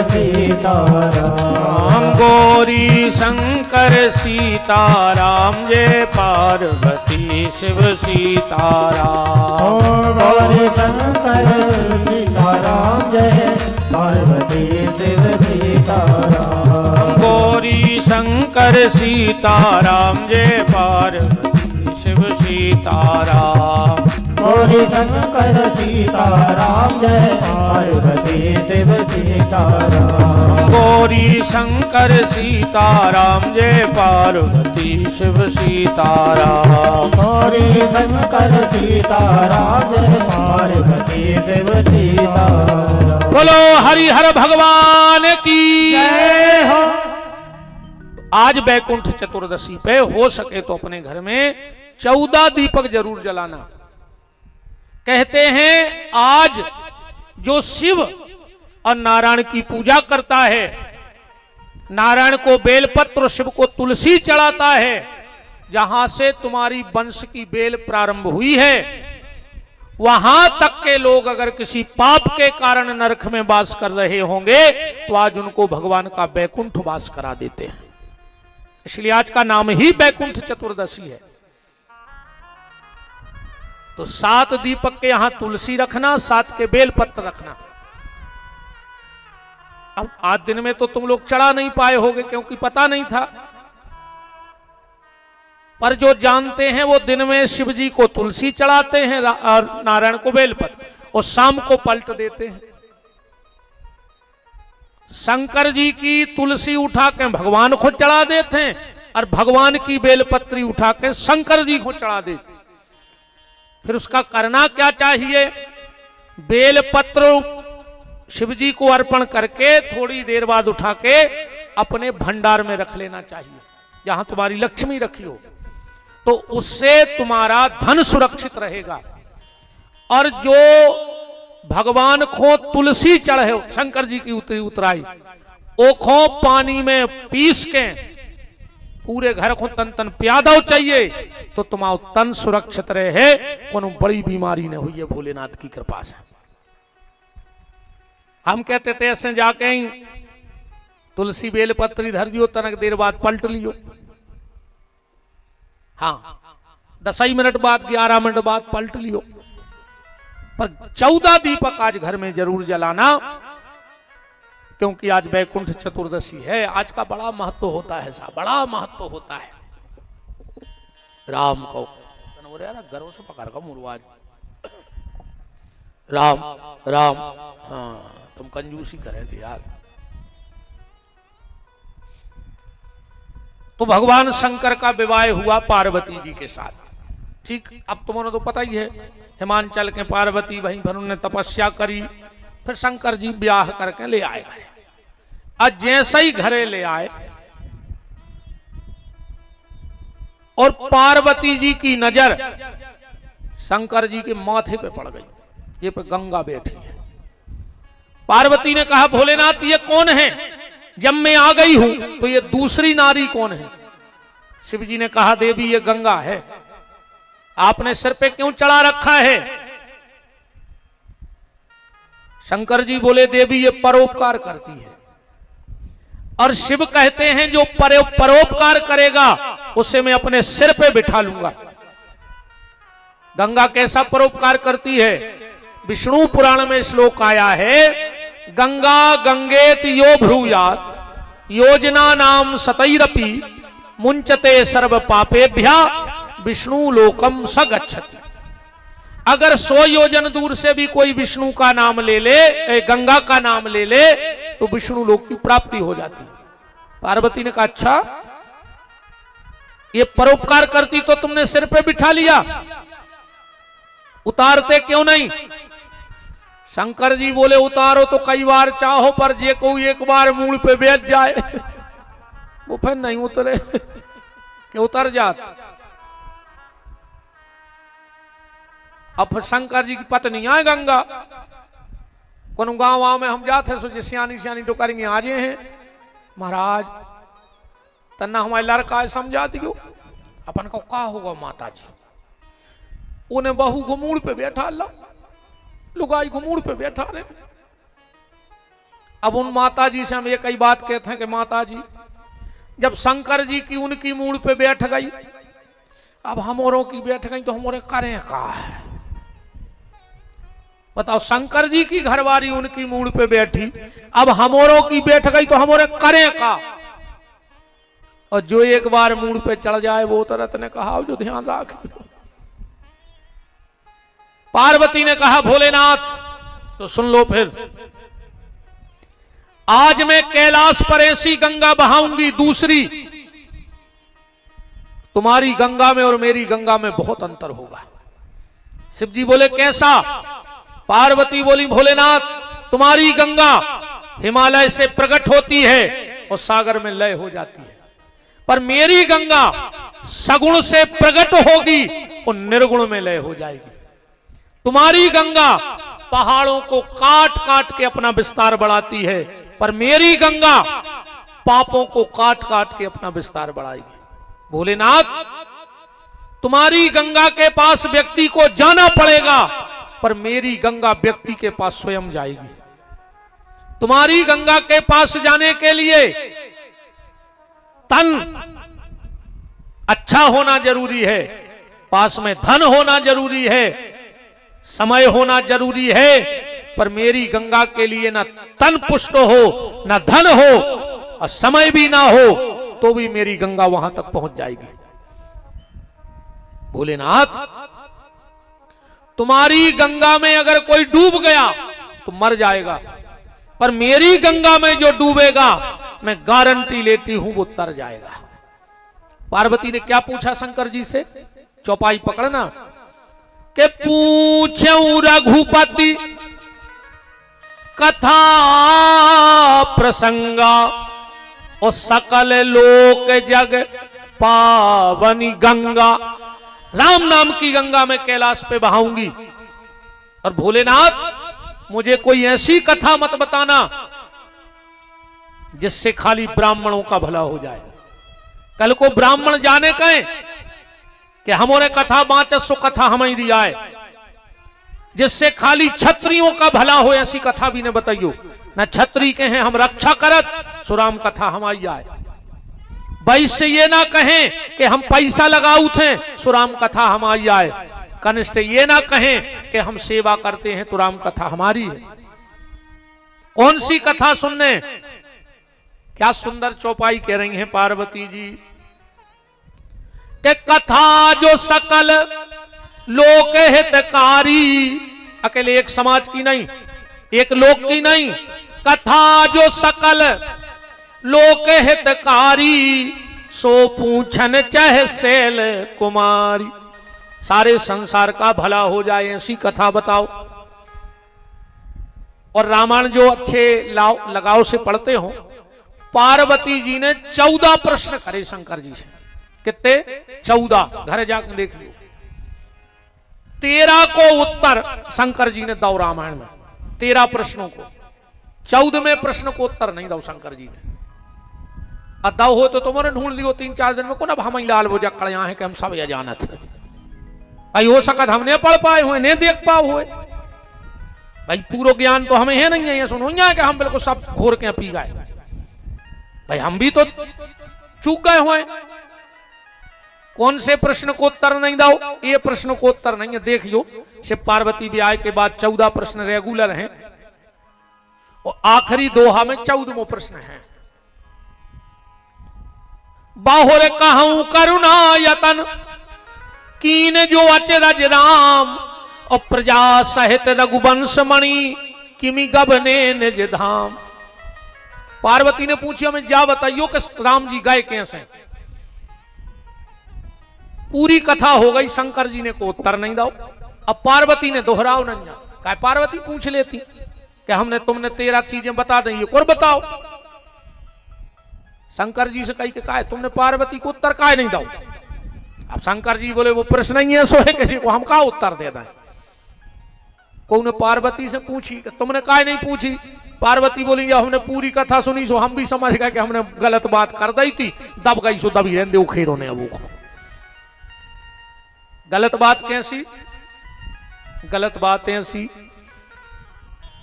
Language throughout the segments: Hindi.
सीताराम। गौरी शंकर सीताराम जय पार्वती शिव सीताराम। गौरी शंकर सीताराम जय पार्वती शिव सीताराम। गौरी शंकर सीताराम जय पार्वती शिव सीताराम। गौरी शंकर सीताराम जय पार्वती शिव सीताराम। गौरी शंकर सीताराम जय पार्वती शिव सीताराम। गौरी शंकर सीताराम जय पार्वती शिव सीताराम। बोलो हरिहर भगवान की जय हो। आज बैकुंठ चतुर्दशी पे हो सके तो अपने घर में 14 दीपक जरूर जलाना। कहते हैं आज जो शिव और नारायण की पूजा करता है, नारायण को बेलपत्र, शिव को तुलसी चढ़ाता है, जहां से तुम्हारी वंश की बेल प्रारंभ हुई है, वहां तक के लोग अगर किसी पाप के कारण नरक में वास कर रहे होंगे तो आज उनको भगवान का बैकुंठ वास करा देते हैं। इसलिए आज का नाम ही बैकुंठ चतुर्दशी है। तो 7 दीपक के यहां तुलसी रखना, 7 के बेलपत्र रखना। अब आज दिन में तो तुम लोग चढ़ा नहीं पाए होगे क्योंकि पता नहीं था, पर जो जानते हैं वो दिन में शिव जी को तुलसी चढ़ाते हैं और नारायण को बेलपत्र, और शाम को पलट देते हैं। शंकर जी की तुलसी उठा के भगवान को चढ़ा देते हैं और भगवान की बेलपत्री उठा के शंकर जी को चढ़ा देते। फिर उसका करना क्या चाहिए? बेलपत्र शिव जी को अर्पण करके थोड़ी देर बाद उठा के अपने भंडार में रख लेना चाहिए, जहां तुम्हारी लक्ष्मी रखी हो, तो उससे तुम्हारा धन सुरक्षित रहेगा। और जो भगवान को तुलसी चढ़े, शंकर जी की उतराई, ओखों पानी में पीस के पूरे घर को तन तन प्यादा चाहिए तो तुम्हारा तन सुरक्षित रहे, कोनो बड़ी बीमारी न हुई है भोलेनाथ की कृपा से। हम कहते थे ऐसे जाके ही तुलसी बेल पत्री धर दियो, तनक देर बाद पलट लियो। हाँ, 10 मिनट बाद 11 मिनट बाद पलट लियो, पर 14 दीपक आज घर में जरूर जलाना, क्योंकि आज बैकुंठ चतुर्दशी है। आज का बड़ा महत्व होता है साहब, बड़ा महत्व होता है। राम को घरों से पकड़ का मुरवाज, राम राम, हाँ तुम कंजूसी करे थे यार। तो भगवान शंकर का विवाह हुआ पार्वती जी के साथ। ठीक, अब तुम्हें तो पता ही है, हिमांचल के पार्वती वहीं पर उन्होंने तपस्या करी, फिर शंकर जी ब्याह करके ले आए। आज जैसे ही घरे ले आए और पार्वती जी की नजर शंकर जी के माथे पे पड़ गई, ये पे गंगा बैठी है। पार्वती ने कहा भोलेनाथ ये कौन है? जब मैं आ गई हूं तो ये दूसरी नारी कौन है? शिव जी ने कहा देवी ये गंगा है, आपने सिर पे क्यों चढ़ा रखा है? शंकर जी बोले देवी ये परोपकार करती है। और शिव कहते हैं जो परोपकार करेगा उसे मैं अपने सिर पे बिठा लूंगा। गंगा कैसा परोपकार करती है? विष्णु पुराण में श्लोक आया है, गंगा गंगेत यो भ्रूयात योजना नाम सतैरपि मुंचते सर्व पापेभ्या विष्णु लोकम स गच्छति। अगर 100 योजन दूर से भी कोई विष्णु का नाम ले ले, गंगा का नाम ले ले, तो विष्णु लोक की प्राप्ति हो जाती। पार्वती ने कहा अच्छा, ये परोपकार करती तो तुमने सिर पे बिठा लिया, उतारते क्यों नहीं? शंकर जी बोले उतारो तो कई बार चाहो, पर जे को एक बार मूल पे बैठ जाए वो फिर नहीं उतरे कि उतर जात। अब शंकर जी की पत्नी आए गंगा, कौन गांव में हम जाते सो सियानी सियानी तो करेंगे आज हैं महाराज, तना हमारे लड़का समझा दियो अपन को का होगा माता जी। उन्हें बहू घुमूड़ पे बैठा ला, लुगाई घुमूड़ पे बैठा रहे, अब उन माता जी से हम एक ही बात कहते हैं कि माता जी, जब शंकर जी की उनकी मूड़ पे बैठ गई, अब हमोरों की बैठ गई तो हमोरे करें का है? बताओ, शंकर जी की घरवारी उनकी मूड़ पे बैठी, अब हमोरों की बैठ गई तो हमोरे करें का? और जो एक बार मूड़ पे चढ़ जाए वो तो रत ने कहा जो ध्यान रख। पार्वती ने कहा भोलेनाथ तो सुन लो फिर, आज मैं कैलाश पर ऐसी गंगा बहाऊंगी दूसरी, तुम्हारी गंगा में और मेरी गंगा में बहुत अंतर होगा। शिव जी बोले कैसा? पार्वती बोली भोलेनाथ, तुम्हारी गंगा हिमालय से प्रकट होती है और सागर में लय हो जाती है, पर मेरी गंगा सगुण से प्रकट होगी और निर्गुण में लय हो जाएगी। तुम्हारी गंगा पहाड़ों को काट काट के अपना विस्तार बढ़ाती है, पर मेरी गंगा पापों को काट काट के अपना विस्तार बढ़ाएगी। भोलेनाथ, तुम्हारी गंगा के पास व्यक्ति को जाना पड़ेगा, पर मेरी गंगा व्यक्ति के पास स्वयं जाएगी। तुम्हारी गंगा के पास जाने के लिए तन अच्छा होना जरूरी है, पास में धन होना जरूरी है, समय होना जरूरी है, पर मेरी गंगा के लिए ना तन पुष्ट हो, ना धन हो और समय भी ना हो, तो भी मेरी गंगा वहां तक पहुंच जाएगी। भोलेनाथ, तुम्हारी गंगा में अगर कोई डूब गया तो मर जाएगा, पर मेरी गंगा में जो डूबेगा मैं गारंटी लेती हूं वो तर जाएगा। पार्वती ने क्या पूछा शंकर जी से? चौपाई पकड़ना के पूछूं रघुपति कथा प्रसंगा और सकल लोक जग पावनी गंगा। राम नाम की गंगा मैं कैलाश पे बहाऊंगी, और भोलेनाथ मुझे कोई ऐसी कथा मत बताना जिससे खाली ब्राह्मणों का भला हो जाए। कल को ब्राह्मण जाने कहें कि हमारे कथा बाँचत सो कथा हमें दिया है, जिससे खाली क्षत्रियों का भला हो, ऐसी कथा भी ने बताइयो। न छत्री के हैं हम रक्षा करत, सुराम कथा हमारी आए। वैश्य ये ना कहें कि हम पैसा लगाऊ थे, सुराम कथा हमारी आए। कनिष्ठ ये ना कहें कि हम सेवा करते हैं तो राम कथा हमारी है। कौन सी कथा सुनने? क्या सुंदर चौपाई कह रही हैं पार्वती जी कि कथा जो सकल लोक हितकारी, अकेले एक समाज की नहीं, एक लोक की नहीं, कथा जो सकल लोक हितकारी, सो पूछन चाहे सेल कुमारी। सारे संसार का भला हो जाए ऐसी कथा बताओ। और रामायण जो अच्छे लगाव से पढ़ते हो, पार्वती जी ने 14 प्रश्न करे शंकर जी से। कितने? 14। घर जाकर देख लो। 13 को उत्तर शंकर जी ने दो रामायण में, 13 प्रश्नों को। 14वें प्रश्न को उत्तर नहीं दो शंकर जी ने। अदाव हो तो तुमने ढूंढ लियो 3-4 दिन में। को ना हम लाल वो जकड़ यहाँ है कि हम सब यह जानत है भाई। हो सकत हमने पढ़ पाए हुए, नहीं देख पाए हुए भाई। पूरा ज्ञान तो हमें है नहीं है, ये सुनो कि हम बिल्कुल सब घोर के पी गए भाई। हम भी तो चूक गए हुए। कौन से प्रश्न को उत्तर नहीं दो? ये प्रश्न को उत्तर नहीं है। देखियो, शिव पार्वती ब्याह के बाद 14 प्रश्न रेगुलर हैं और आखिरी दोहा में 14वां प्रश्न है। बाहुर कहूं करुणा यतन, कीन जो अचरज राम, और प्रजा सहित रघुवंश मणि, किमि गबने निज धाम। पार्वती ने पूछी हमें जा बताइयो कि राम जी गए कैसे। पूरी कथा हो गई, शंकर जी ने को उत्तर नहीं दो। अब पार्वती ने दोहराओ नहीं, कहा पार्वती पूछ लेती कि हमने तुमने 13 चीजें बता देंगे और बताओ। शंकर जी से कही कि कहा तुमने पार्वती को उत्तर काहे नहीं दो। अब शंकर जी बोले वो प्रश्न ही है, सो है किसी को हम का उत्तर दे दें। को ने पार्वती से पूछी कि तुमने काहे नहीं पूछी। पार्वती बोली हमने पूरी कथा सुनी, सो हम भी समझ गए कि हमने गलत बात कर दी थी, दब गई सो दबी रहने उखेरों ने। अब वो गलत बात कैसी? गलत बात ऐसी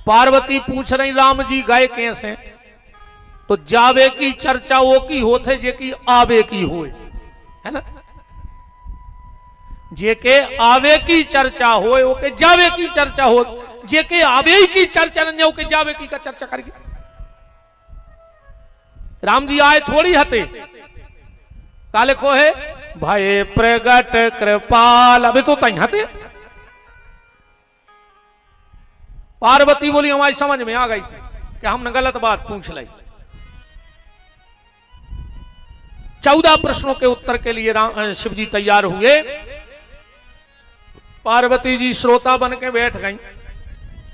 पार्वती पूछ रही राम जी गए कैसे, तो जावे की चर्चा वो की होते जे की आवे की होए, है ना। जे के आवे की चर्चा होए वो के जावे की चर्चा हो, जे के आवे की चर्चा न हो के जावे की का चर्चा करेगी। राम जी आए थोड़ी हते, काले को है भय प्रगट कृपाल, अबे तो तई हते। पार्वती बोली हमारी समझ में आ गई थी कि हमने गलत बात पूछ ली। 14 प्रश्नों के उत्तर के लिए शिव जी तैयार हुए। पार्वती जी श्रोता बन के बैठ गई।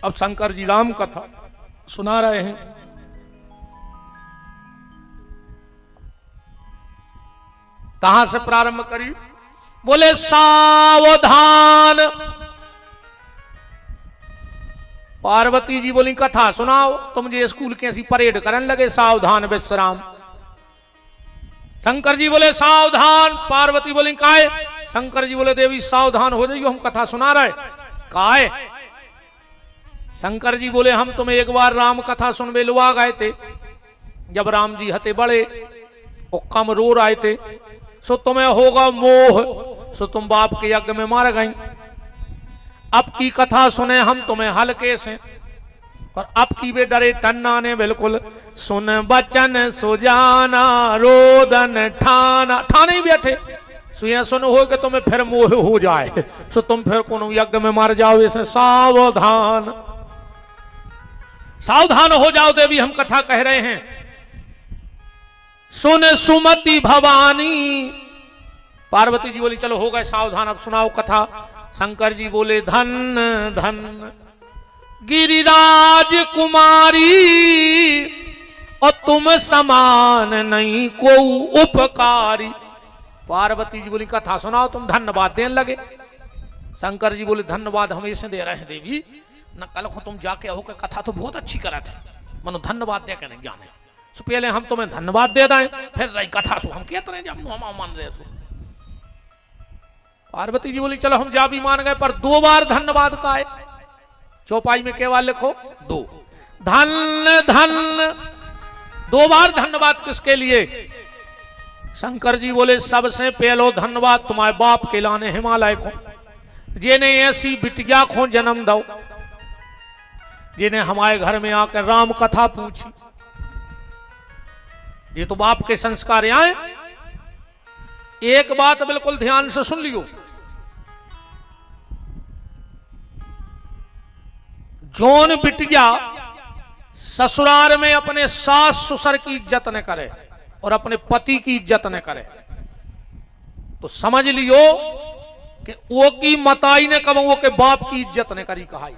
अब शंकर जी राम कथा सुना रहे हैं। कहां से प्रारंभ करी? बोले सावधान। पार्वती जी बोली कथा सुनाओ। तो मुझे स्कूल के ऐसी परेड करने लगे, सावधान विश्राम। शंकर जी बोले सावधान। पार्वती बोली काय? शंकर जी बोले देवी सावधान हो जाइयो, हम कथा सुना रहे। काय? शंकर जी बोले हम तुम्हें एक बार राम कथा सुनवे लुआ गए थे, जब राम जी हते बड़े और कम रो रहे थे, सो तुम्हें होगा मोह, सो तुम बाप के यज्ञ में मार गई। अब की कथा सुने हम तुम्हें हल्के से, और अब की वे डरे टन्ना ने बिल्कुल। सुन बचन सुजाना रोदन ठाना, ठाने ही बैठे। सो ये सुन हो कि तुम्हें फिर मोह हो जाए, सो तुम फिर कोनो यज्ञ में मर जाओ। ऐसे सावधान, सावधान हो जाओ देवी, हम कथा कह रहे हैं। सुन सुमति भवानी। पार्वती जी बोली चलो हो गए सावधान, अब सुनाओ कथा। शंकर जी बोले धन धन गिरिराज कुमारी, और तुम समान नहीं को उपकारी। पार्वती जी बोली कथा सुनाओ, तुम धन्यवाद देने लगे। शंकर जी बोले धन्यवाद हम ऐसे दे रहे हैं देवी, न कल को तुम जाके होकर कथा तो बहुत अच्छी करा थे, मनो धन्यवाद दे के नहीं जाने। सो पहले हम तुम्हें धन्यवाद दे दें, फिर रही कथा सो हम कहते रहे जब हम मान रहे सो। पार्वती जी बोली चलो हम जा भी मान गए, पर 2 बार धन्यवाद का है। चौपाई में केवल लिखो 2। धन धन, 2 बार धन्यवाद किसके लिए? शंकर जी बोले सबसे पहलो धन्यवाद तुम्हारे बाप के लाने हिमालय को, जिन्हें ऐसी बिटिया को जन्म दो, जिन्हें हमारे घर में आकर राम कथा पूछी। ये तो बाप के संस्कार आए। एक बात बिल्कुल ध्यान से सुन लियो, जौन बिटिया ससुराल में अपने सास ससुर की इज्जत न करे और अपने पति की इज्जत न करे, तो समझ लियो कि वो की मताई ने कब वो के बाप की इज्जत न करी कहा।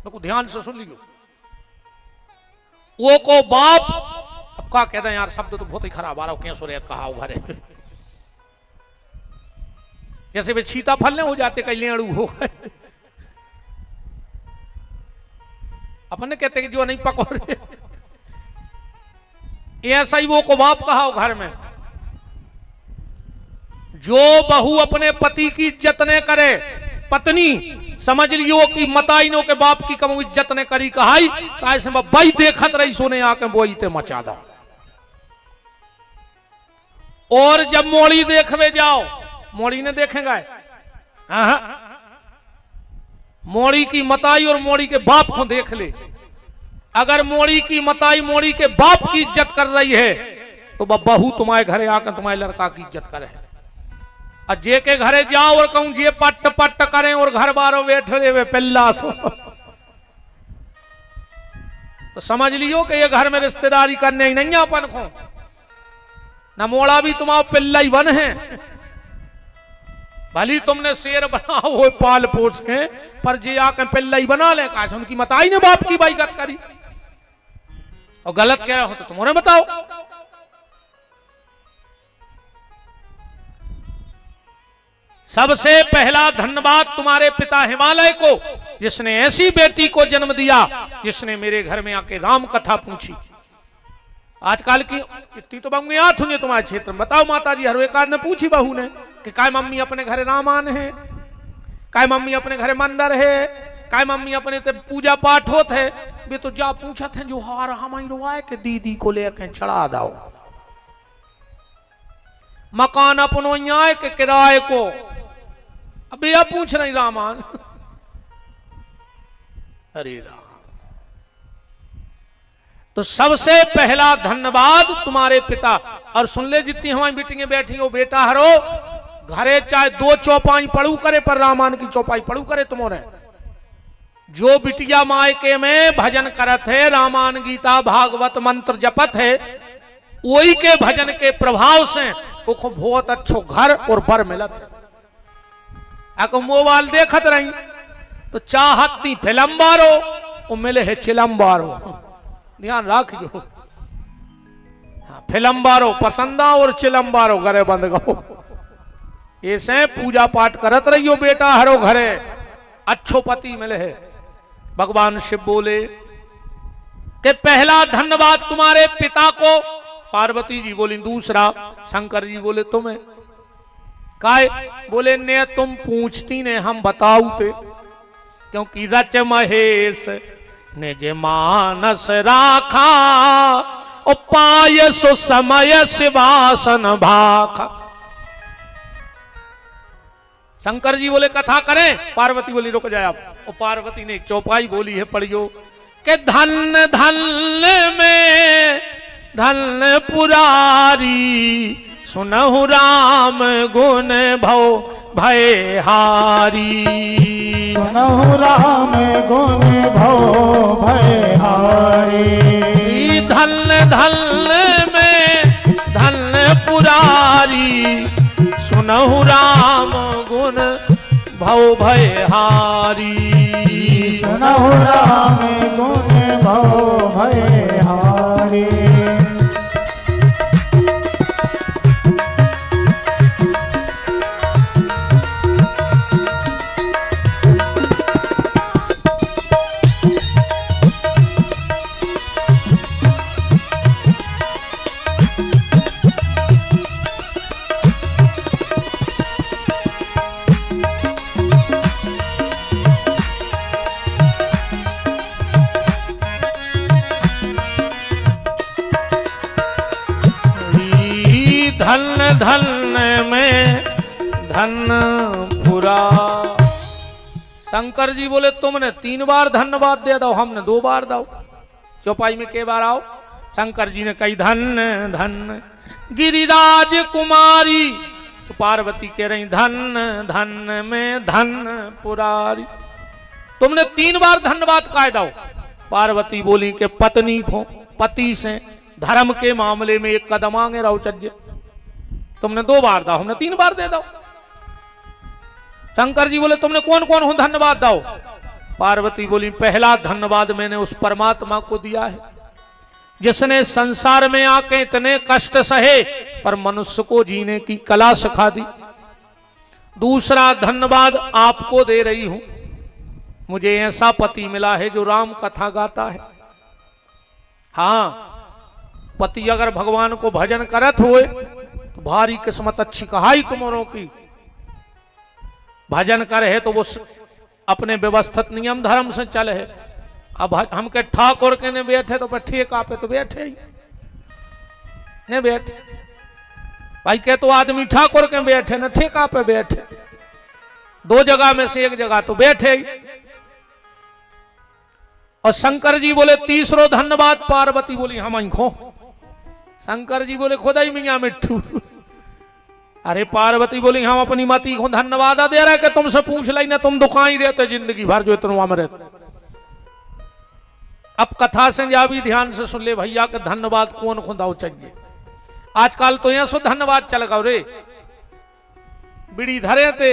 तो ध्यान से सुन लियो, वो को बाप, अब क्या कहते हैं यार, शब्द तो बहुत ही खराब आ रहा हो, क्या सुरेत कहा हो घरे, जैसे वे छीता फल हो जाते कई लेड़ू हो गए। अपने कहते कि जो नहीं पकौड़े, ऐसा ही वो को बाप कहा हो घर में। जो बहू अपने पति की इज्जत न करे, पत्नी समझ लियो कि मताइनों के बाप की कम इज्जत ने करी कहाई, कैसे भाई देखत रही सोने आके बोई ते मचा दा। और जब मोड़ी देखवे जाओ, मोड़ी ने देखेगा, मोड़ी की मताई और मोड़ी के बाप को देख ले। अगर मोड़ी की मताई मोड़ी के बाप की इज्जत कर रही है, तो बहू तुम्हारे घरे आकर तुम्हारे लड़का की इज्जत करे। और जे के घरे जाओ और कहूं जे पट पट करें और घर बारो बैठे हुए पिल्ला सो, तो समझ लियो कि ये घर में रिश्तेदारी करने ही नहीं अपन को। न मोड़ा भी तुम्हारा पिल्ला ही बन है, भली तुमने शेर बना हो पाल पोस के, पर जे आके पिल्ला ही बना ले, कहा उनकी मताई ने बाप की बाइकत करी और गलत कह रहे हो तो तुम्हें बताओ। सबसे पहला धन्यवाद तुम्हारे पिता हिमालय को, जिसने ऐसी बेटी को जन्म दिया जिसने मेरे घर में आके राम कथा पूछी। आजकल की इतनी तो बहू याद हुई तुम्हारे क्षेत्र में, बताओ माता जी हर एक ने पूछी बहू ने कि काय मम्मी अपने घरे रामान है, काय मम्मी अपने घरे मंदिर है, काय मम्मी अपने ते पूजा पाठ होत है वे तो जा पूछत है जो हार हमारी रोआए के दीदी को लेके चढ़ा दाओ। मकान अपनो यहाँ के किराए को अब यह पूछ रही रामान। अरे राम, तो सबसे पहला धन्यवाद तुम्हारे पिता। और सुन ले जितनी हमारी बेटियां बैठी हो, बेटा हरो घरे चाहे 2 चौपाई पढ़ू करे पर रामायण की चौपाई पढ़ू करे तुम्हारे। जो बिटिया मायके में भजन करत है, रामायण गीता भागवत मंत्र जपत है, वही के भजन के प्रभाव से वो बहुत अच्छो घर और बर मिलत है। अगर मोबाइल देखत रही तो चाहती फिल्म बारो वो मिले है चिलम बारो। ध्यान रखियो, फिल्म बारो पसंद आओ और चिलम बारो घरे बंद गो। ऐसे पूजा पाठ करत रहियो बेटा हरो घरे अच्छो पति मिले है। भगवान शिव बोले कि पहला धन्यवाद तुम्हारे पिता को। पार्वती जी बोली दूसरा। शंकर जी बोले तुम्हें काय? बोले ने तुम पूछती ने हम बताऊते, क्योंकि रच महेश ने जे मानस राखा और पाय सो समय शिवासन भाखा। शंकर जी बोले कथा करें। पार्वती बोली रुक जाए आप। और पार्वती ने एक चौपाई बोली है, पढ़ियो कि धन धन में धन पुरारी सुनहु राम गुण भव भय हारी। सुनहु राम गुण भव भय हारी। धन धन में धन पुरारी सुनहु राम गुण भव भय हारी। सुनहु राम गुण भव भय हारी। धन धन में धन पुरा। शंकर जी बोले तुमने 3 बार धन्यवाद दे दो, हमने 2 बार दो। चौपाई में के बार आओ? शंकर जी ने कही धन धन गिरिराज कुमारी। तो पार्वती कह रही धन धन में धन पुरारी। तुमने 3 बार धन्यवाद कह दो। पार्वती बोली कि पत्नी को पति से धर्म के मामले में 1 कदम आगे रहो चज्जे। तुमने 2 बार दो, हमने 3 बार दे दो। शंकर जी बोले तुमने कौन कौन हो धन्यवाद दो? पार्वती बोली पहला धन्यवाद मैंने उस परमात्मा को दिया है जिसने संसार में आके इतने कष्ट सहे पर मनुष्य को जीने की कला सिखा दी। दूसरा धन्यवाद आपको दे रही हूं, मुझे ऐसा पति मिला है जो राम कथा गाता है। हाँ, पति अगर भगवान को भजन करत हुए तो भारी किस्मत अच्छी कहाई तुम्हारों की। भजन करे है तो वो अपने व्यवस्थित नियम धर्म से चले है। अब हम के ठाकुर के ने बैठे तो ठेका पे तो बैठे ही नहीं बैठे। भाई के तो आदमी ठाकुर के बैठे न ठेका पे बैठे, 2 जगह में से 1 जगह तो बैठे ही। और शंकर जी बोले तीसरो धन्यवाद। पार्वती बोली हम खो। शंकर जी बोले खुदा ही मियाँ मिट्ठू। अरे पार्वती बोली हम अपनी मती को धन्यवाद दे रहे कि तुमसे पूछ लाई ना, तुम दुकान ही रहते जिंदगी भर जो इतना में रहते। अब कथा से जा भी ध्यान से सुन ले भैया के धन्यवाद कौन खुदाओ चाहिए। आजकल तो यहाँ सो धन्यवाद चल गो रे। बिड़ी धरे थे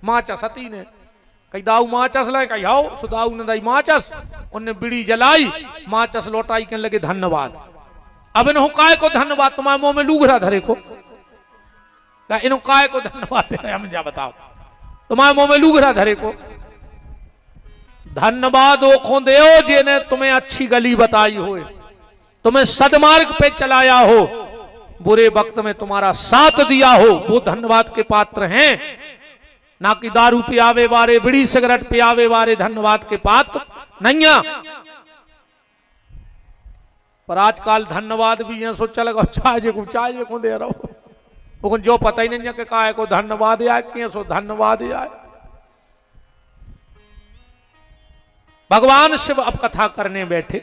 माचस सती ने कही दाऊ माचस लाए, कही आओ सुदाऊ ने दाई माचस, उनने बिड़ी जलाई माचस लौटाई कहने लगे धन्यवाद। अब इन्हों काय को धन्यवाद? तुम्हारे मुंह में लूघरा धरे को इन्हों काय को धन्यवाद दे रहे? हम जा बताओ, तुम्हारे मुंह में लूघरा धरे को धन्यवाद वो खो दे जिन्हें तुम्हें अच्छी गली बताई हो, तुम्हें सदमार्ग पे चलाया हो, बुरे वक्त में तुम्हारा साथ दिया हो, वो धन्यवाद के पात्र हैं। ना कि दारू पियावे वारे, बीड़ी सिगरेट पियावे वारे धन्यवाद के पात्र नहीं है। पर आजकल धन्यवाद भी है सोचा लगा चाय को दे रहा हूं, वो जो पता ही नहीं है कि काय को धन्यवाद आए कि सो धन्यवाद आए। भगवान शिव अब कथा करने बैठे।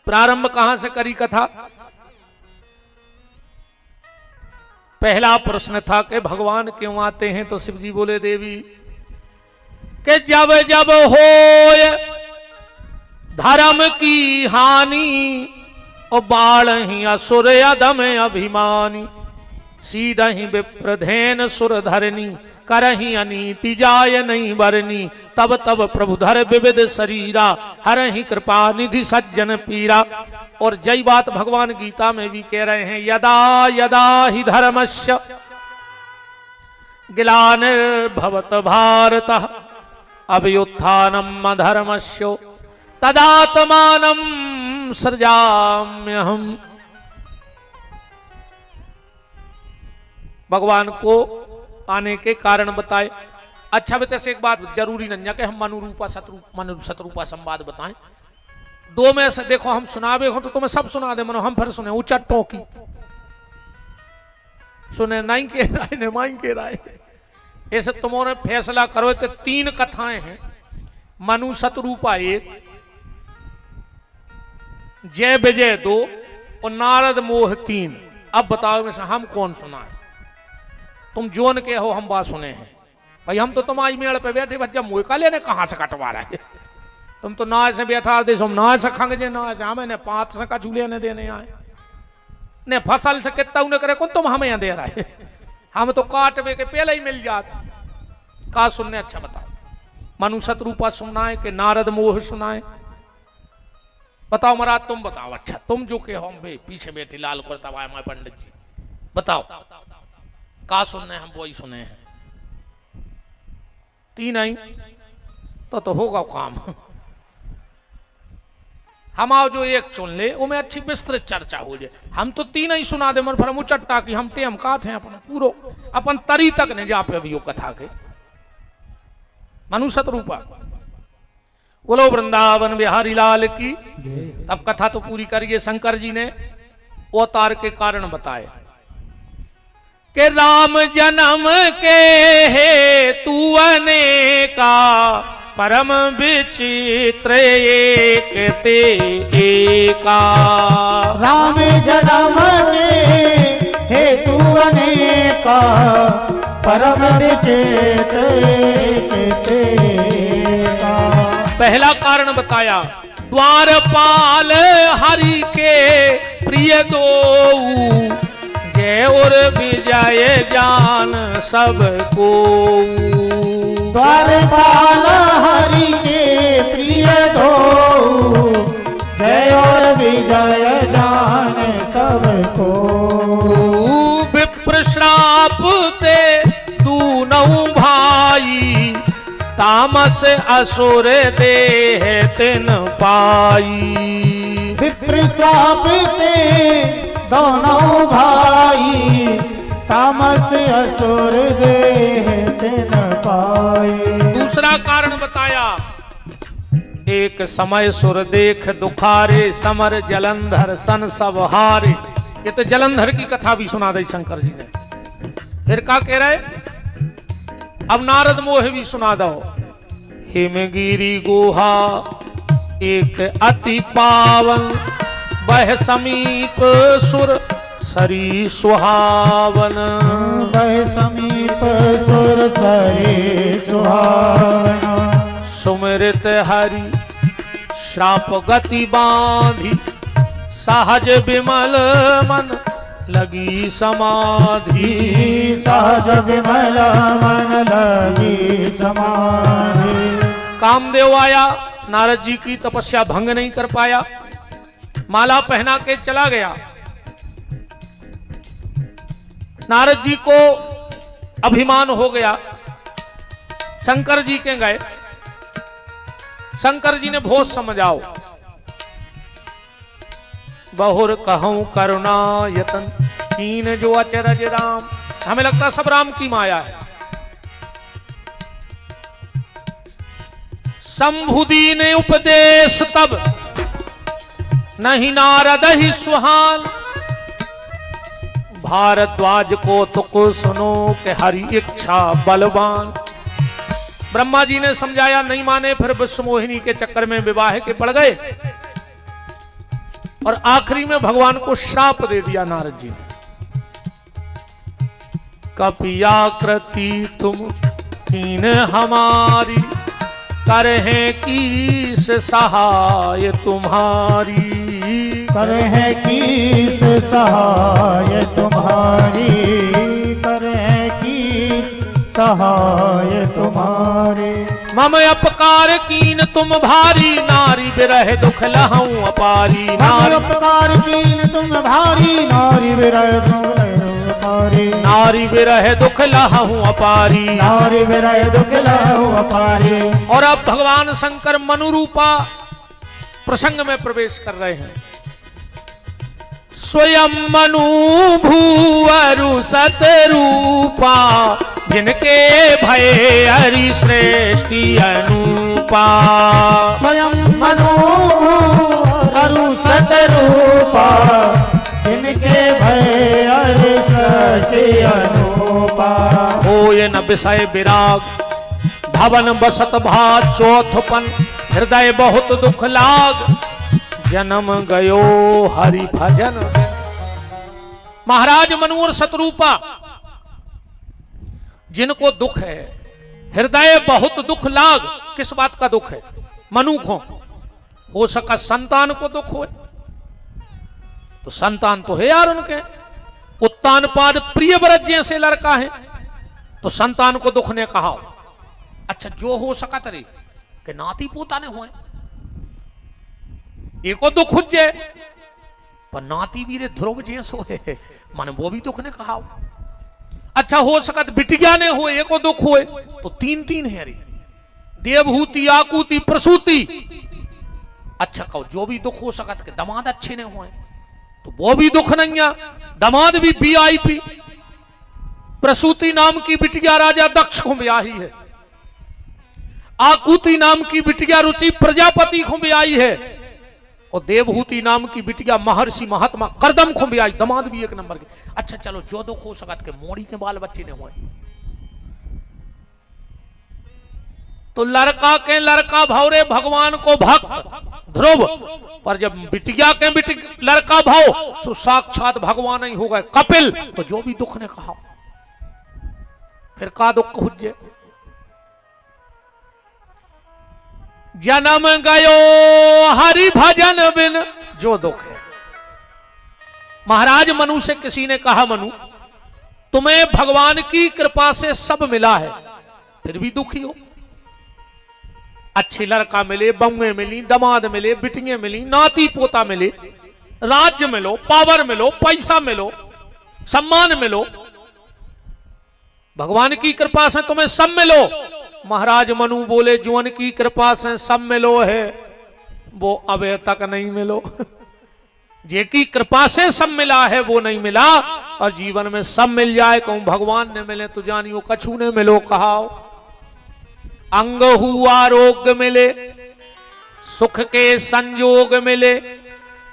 प्रारंभ कहां से करी कथा? पहला प्रश्न था कि भगवान क्यों आते हैं, तो शिव जी बोले देवी कि जब जब होय धर्म की हानि, और बाढ़ ही असुर अधम अभिमानी, सीधहि विप्रधेन सुर धरनी, करही अनीति जाय नहीं बरनी, तब तब प्रभु धर विविध शरीरा, हरहि कृपा निधि सज्जन पीरा। और जय बात भगवान गीता में भी कह रहे हैं, यदा यदा ही धर्मस्य ग्लानिर्भवत भारतः अभ्युत्थानम् अधर्मस्य तदात्मानं सृजाम्यहम्। भगवान को आने के कारण बताए। अच्छा बेटे से एक बात जरूरी नहीं है कि हम मनुरूपा शत्रुपा संवाद बताएं। दो में से देखो हम सुनावे हो तो तुम्हें सब सुना दे, मनो हम फिर सुने उचट्टों की सुने नहीं के राय ने माई के राय। ऐसे तुम्हारे फैसला करो। तो 3 कथाएं हैं, मनु शत्रुपा 1, जय विजय 2 और नारद मोह 3। अब बताओ में से हम कौन सुना है? तुम जोन के हो, हम बात सुने हैं भाई। हम तो तुम्हारी मेड़ पे बैठे बच्चा मुँह का लेने कहां से कटवा रहा है। तुम तो ना से बैठा दे, हम ना से खंग जे ना से हमें ने 5 से कछु लेने देने आए ने फसल से कितना उन्हें करे कौन तुम हमें दे रहा है। हम तो काटवे के पहले ही मिल जाते। का सुनने? अच्छा बताओ, मनु शत्रुपा सुनाए कि नारद मोह सुनाए? बताओ महाराज, तुम बताओ। अच्छा तुम जो के हम पीछे बैठे लाल करता मैं पंडित जी, बताओ का सुनने? हम वही सुने हैं। 3 आई तो होगा काम। हम आओ जो एक चुन ले, वो में अच्छी विस्तृत चर्चा हो जाए। हम तो 3 ही सुना दे, मन फिर हम चट्टा की हम ते हम काट हैं अपन पूरो अपन तरी तक ने जा पे अभी कथा के। मनु शत्रुपा बोलो वृंदावन बिहारी लाल की। अब कथा तो पूरी करिए। शंकर जी ने अवतार के कारण बताए कि राम जन्म के हेतु अनेका, परम विचित्र एक ते एका। राम जन्म के हेतु अनेका, परम विचित्र एक ते एका। पहला कारण बताया, द्वारपाल हरि के प्रिय दो, जय और विजय जान सबको। द्वारपाल हरि के प्रिय दो, जय और विजय जान सबको। विप्र श्राप ते दूनौ भाई, तामस असुर देह तिन पाई। विप्र श्राप ते दोनों भाई, तामस असुर देह तिन पाई। दूसरा कारण बताया, एक समय सुर देख दुखारे, समर जलंधर सन सब हारे। ये तो जलंधर की कथा भी सुना दी शंकर जी ने। फिर क्या कह रहे? अब नारद मोह भी सुना दो। हिमगिरी गुहा एक अति पावन, बह समीप सुर सरी सुहावन। बह समीप सुर सरी सुहावन। सुमिरित हरि श्राप गति बांधी, सहज विमल मन लगी समाधि। सहज विमल मन लगी समाधि। कामदेव आया, नारद जी की तपस्या भंग नहीं कर पाया, माला पहना के चला गया। नारद जी को अभिमान हो गया, शंकर जी के गए। शंकर जी ने भोज समझाओ, बहुर कहूं करुणा यतन, कीन जो अचरज राम। हमें लगता सब राम की माया है। शंभुदी ने उपदेश तब नहीं नारद ही सुहान। भारद्वाज को तुक सुनो के हरि इच्छा बलवान। ब्रह्मा जी ने समझाया, नहीं माने, फिर विश्व मोहिनी के चक्कर में विवाह के पड़ गए और आखिरी में भगवान को श्राप दे दिया नारद जी ने। कपियाकृति तुम कीन हमारी, करहे कीस सहाय तुम्हारी। करहे कीस सहाय तुम्हारी, करहे कीस सहाय तुम्हारी। मम अपकार कीन तुम भारी, नारी विरह दुख लहऊं अपारी। मम अपकार कीन तुम भारी, नारी विरह दुख अपारी। नारी विरह दुख लहऊं अपारी। नारी विरह दुख लहऊं अपारी। और अब भगवान शंकर मनुरूपा प्रसंग में प्रवेश कर रहे हैं। स्वयं मनु भूअरु सतरूपा, जिनके भय हरि श्रेष्ठी अनुपा। स्वयं मनु भूअरु सतरूपा, जिनके भय हरि श्रेष्ठी अनुपा। होय न विषय विराग, धवन बसत भात चौथपन। हृदय बहुत दुख लाग, जन्म गयो हरि भजन। महाराज मनु और शतरूपा जिनको दुख है, हृदय बहुत दुख लाग। किस बात का दुख है? मनु को हो सका संतान को दुख हो, तो संतान तो है यार उनके। उत्तानपाद प्रियव्रत जैसे लड़का है, तो संतान को दुख ने कहा। अच्छा, जो हो सका तरी के नाती पोता ने हुए, एको दुख हो जाए, पर नाती भी रे ध्रुव जैसो है, माने वो भी दुख ने कहा। अच्छा, हो सकत बिटिया ने हो, एको दुख होए, तो तीन तीन है रे, देवहूति, आकुति, प्रसूति। अच्छा कहो, जो भी दुख हो सकत के दमाद अच्छे ने हुए, तो वो भी दुख नहीं है। दमाद भी VIP। प्रसूति नाम की बिटिया राजा दक्ष को ब्याही है। आकुति नाम की बिटिया रुचि प्रजापति को ब्याही है। और देवहूति नाम की बिटिया महर्षि महात्मा करदम को ब्याही। दमाद भी एक नंबर के। अच्छा चलो, जो दुख हो सकत के मोड़ी के बाल बच्चे ने हुए, तो लड़का भौरे भगवान को भक्त ध्रुव, पर जब बिटिया के लड़का भाव, तो साक्षात भगवान ही हो गए कपिल। तो जो भी दुख ने कहा, फिर का दुख हुज्जे। जन्म गयो हरि भजन बिन, जो दुख है। महाराज मनु से किसी ने कहा, मनु तुम्हें भगवान की कृपा से सब मिला है, फिर भी दुखी हो। अच्छे लड़का मिले, बउए मिली, दमाद मिले, बिटियां मिली, नाती पोता मिले, राज्य मिलो, पावर मिलो, पैसा मिलो, सम्मान मिलो, भगवान की कृपा से तुम्हें सब मिलो। महाराज मनु बोले, जुअन की कृपा से सब मिलो है, वो अबे तक नहीं मिलो। जे की कृपा से सब मिला है वो नहीं मिला, और जीवन में सब मिल जाए, कहूं भगवान ने मिले तो जानियो कछु ने मिलो कहाओ। अंग हुआ आरोग्य मिले, सुख के संजोग मिले,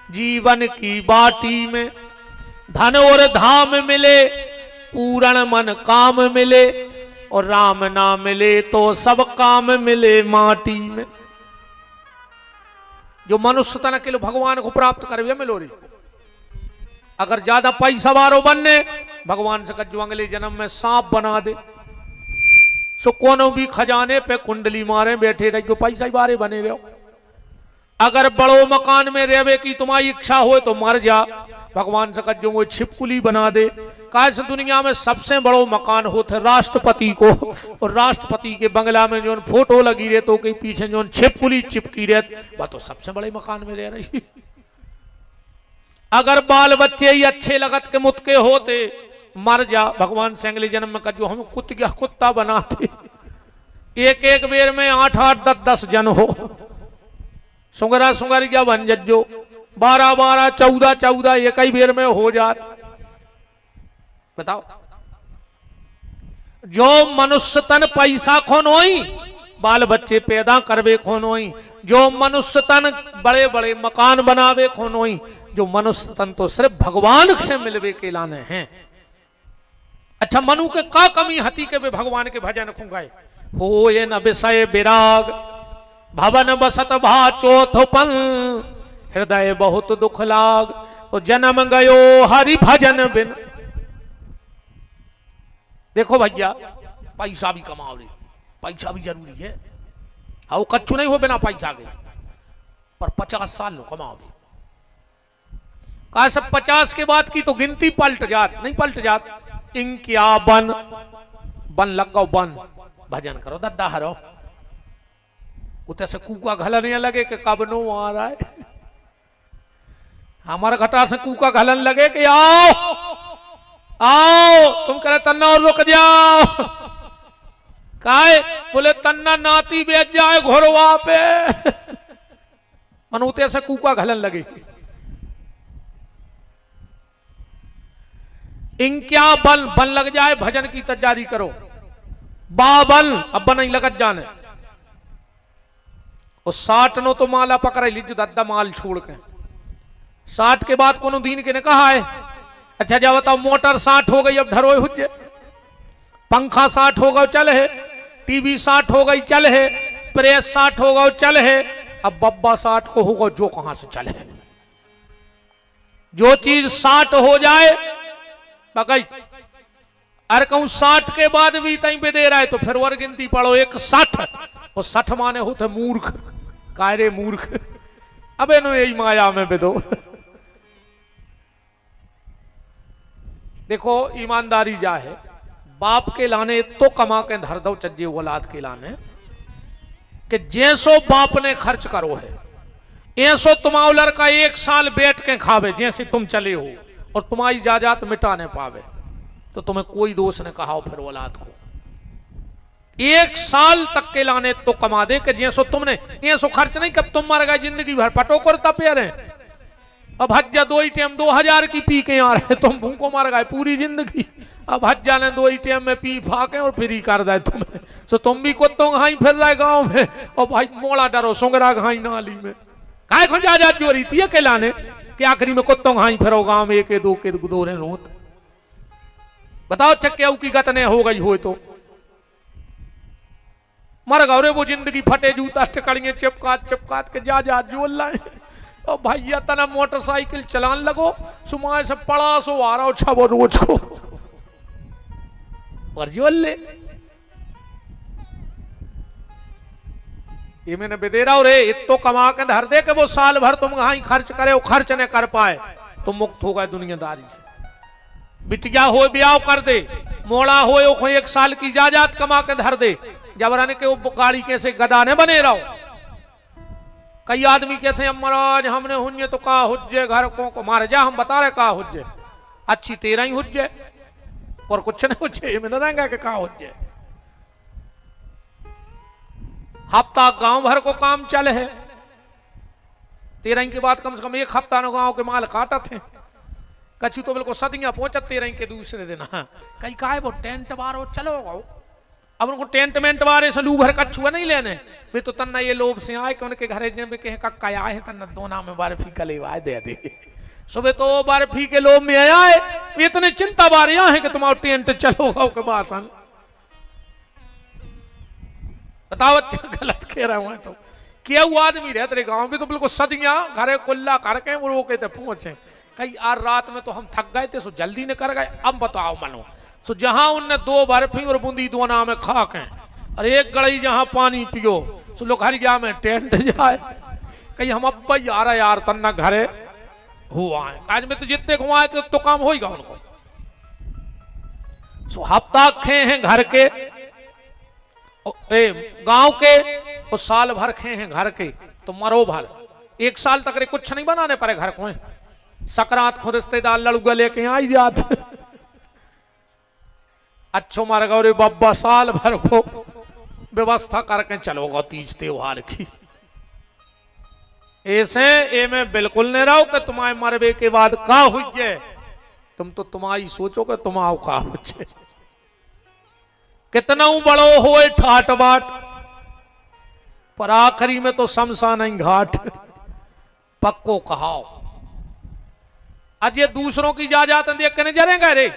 जीवन की बाटी में धन और धाम मिले, पूर्ण मन काम मिले, और राम ना मिले तो सब काम मिले माटी में। जो मनुष्य तन के लिए भगवान को प्राप्त करे मिलो रे। अगर ज्यादा पैसा वारो बनने, भगवान से कहो अगले जन्म में सांप बना दे, सो कोनो भी खजाने पे कुंडली मारे बैठे रहो, पैसा ही बारे बने रहो। अगर बड़ो मकान में रहवे की तुम्हारी इच्छा हो तो मर जा, भगवान से कहो वो छिपकुली बना दे। काश दुनिया में सबसे बड़ो मकान होते राष्ट्रपति को, और राष्ट्रपति के बंगला में जो फोटो लगी रहे तो के पीछे जो छिपकुली चिपकी रहे, वह तो सबसे बड़े मकान में रह रही। अगर बाल बच्चे ही अच्छे लगत के मुतके होते, मर जा, भगवान से अगले जन्म में कहो हम कुत्ता बनाते, एक एक बेर में 8-8, 10-10 जन हो, सुंगरा सुंगरिया बन जज्जो, 12-12, 14-14 एक ही बेर में हो जात। बताओ, जो मनुष्य तन पैसा खोन होई, बाल बच्चे पैदा करवे खोनोई, जो मनुष्य तन बड़े बड़े मकान बनावे खोनोई, जो मनुष्य तन तो सिर्फ भगवान से मिलवे के लाने हैं। अच्छा मनु के का कमी हती के वे भगवान के भजन खो गए। हो ये न विषय विराग भवन बसत भा चौथपन, हृदय बहुत दुख लाग तो जन्म गयो हरि भजन बिन। देखो भैया पैसा भी कमाओ रे, पैसा भी जरूरी है, हाँ कच्चू नहीं हो बिना पैसा के, पर 50 साल लो कमाओ रे। कहा सब 50 के बाद की तो गिनती पलट जात, नहीं पलट जात। इंक्या बन बन लग गो बन, भजन करो दद्दा हरो, उते से कूका घलने लगे कि कब नो आ रहा है। हमारे घटा से कूका घलन लगे कि आओ आओ, तुम करे तन्ना और रुक जाओ। काहे बोले तन्ना नाती बेच जाए घोरवा पे। मनूते से कूका घलन लगे। इंक्या बन बन लग जाए, भजन की तैयारी करो। बाबन अब नहीं लगत जाने। और 60 नो तो माला पकड़ लीजिए दद्दा माल छोड़ के। 60 के बाद कोनो दीन के ने कहा है। अच्छा जब बताओ मोटर 60 हो गई अब धरोए हुज्जे, पंखा 60 हो गए चल है, टीवी 60 हो गई चल है, प्रेस 60 हो गए चल है, अब बब्बा 60 को होगा जो कहां से चल है। जो चीज 60 हो जाए पकई, अरे कहूं 60 के बाद भी तई पे दे रहा है तो फिर वर गिनती पढ़ो। एक 60 और 60 माने होते मूर्ख, कायरे मूर्ख। अबे नो यही माया में बेदो। देखो ईमानदारी जा है, बाप के लाने तो कमा के धर दो चज्जे औलाद के लाने कि जैसो बाप ने खर्च करो है ऐसो तुम्हारा लड़का 1 साल बैठ के खावे जैसे तुम चले हो, और तुम्हारी जायदाद मिटा नहीं पावे तो तुम्हें कोई दोष ने कहा फिर औलाद को 1 साल तक के लाने तो कमा दे कि जैसो तुमने ऐसो खर्च नहीं कब तुम मर गए जिंदगी भर पटो करता पे रहे। अब हज्जा 2 ही टाइम 2000 की पी के आ रहे, तुम भूखो मर गए पूरी जिंदगी। अब हज्जा ने 2 ही टाइम में पी फाके और फिर ही कर दे तुमने, सो तुम भी कुत्तों घाई फिर रहे गांव में, और भाई मोड़ा डरो सुंगरा घाई नाली में। काय खो जा चोरी थी के लाने कि आखिरी में कुत्तों घाई फिरो गांव में, एक दो के दो रे रोत। बताओ चक्के की गतने हो गई हो तो मर गौ रे वो जिंदगी फटे जूता टकड़िए चिपकात चिपकात के जा जोल लाए। और भैया तना मोटरसाइकिल चलान लगो, सुमार से पड़ा सो आ रहा हो छबो रोज को पर जोल ले। ये मैंने बेदेरा रे इतो कमा के धर दे के वो साल भर तुम कहां खर्च करे, वो खर्च न कर पाए तो मुक्त हो गए दुनियादारी से। बिटिया हो ब्याह कर दे, मोड़ा हो 1 साल की जायदाद कमा के धर दे, जबरन के वो गाड़ी कैसे गदा ने बने रहो। कई आदमी कहते हैं महाराज हमने हुन्जे तो का हुज्जे घर को मारे जा, हम बता रहे का हुज्जे अच्छी तेरा ही हुज्जे और कुछ नहीं हुज्जे में न रहेंगे कि का हुज्जे। हफ्ता गांव भर को काम चल है, 13 के बाद कम से कम 1 हफ्ता न गांव के माल काटा थे। कछु तो बिल्कुल सदियां पहुंचत 13 के दूसरे दिन। कई का है वो टेंट बारो चलो गो, अब उनको टेंट मेंट बारे से लू घर कछुआ नहीं लेने वे तो तन्ना ये लोभ से आए कि उनके घरे जे में कहे कक्का आए हैं तन्ना दोना में बर्फी कलेवाए दे दे। सुबह तो बर्फी के लोभ में आया है, वे इतने चिंता बारे यहाँ है कि तुम्हारा टेंट चलो गो के बासन। बताओ अच्छा गलत कह रहा हूं तो क्या वो आदमी रहते रहे गांव में तो बिल्कुल सदियां घरे कुल्ला करके वो कहते पहुंचे। कई आज रात में तो हम थक गए थे सो जल्दी ने कर गए। अब बताओ मनो सो जहां उनने 2 बर्फी और बूंदी दोना में खा के और 1 गड़ई जहां पानी पियो सो लोग हर गया में टेंट जाए। कहीं हम अब यार यार तन्ना घरे हुआ है आज में तो जितने हुआ है तो काम होगा उनको। सो हफ्ता खे हैं घर के गांव के और साल भर खे हैं घर के तो मरो भर 1 साल तक रे कुछ नहीं बनाने पड़े घर को। सकरात को रिश्तेदार लड़ुआ लेके आई जाते अच्छो मार गौरे बब्बा साल भर को व्यवस्था करके चलोगा 30 त्योहार की। ऐसे ए में बिल्कुल नहीं रहो कि तुम्हारे मरबे के बाद का हुज्जे, तुम तो तुम्हारी सोचो कि तुम्हारा का हुज्जे। कितना बड़ो हो ठाट बाट पर आखिरी में तो शमशान ही घाट पक्को कहाओ। आज ये दूसरों की जायदाद देख के नहीं जरेंगे रे